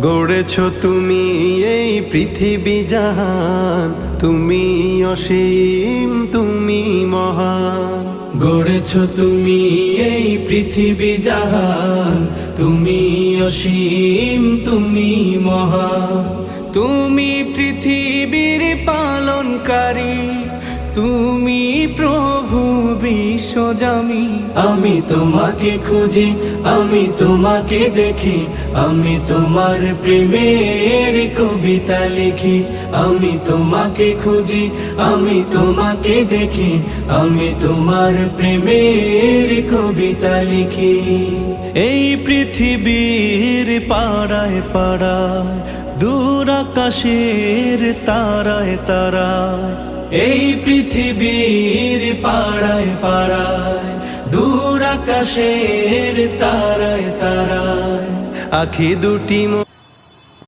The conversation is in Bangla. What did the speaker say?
গড়েছ তুমি এই পৃথিবী জাহান, তুমি অসীম তুমি মহান। গড়েছ তুমি এই পৃথিবী জাহান, তুমি অসীম তুমি মহান। তুমি পৃথিবীর পালনকারী, তুমি প্রভু বিশ্বজামি। আমি তোমাকে খুঁজি, আমি তোমাকে দেখি, আমি তোমার প্রেমের কবিতা লিখি। আমি তোমাকে খুঁজি, আমি তোমাকে দেখি, আমি তোমার প্রেমের কবিতা লিখি। এই পৃথিবীর পাড়ায় পাড়ায়, দূর আকাশের তারায় তারায়। এই পৃথিবীর পাড়ায় পাড়ায়, দূর আকাশের তারায় তারায়। আখি দুটি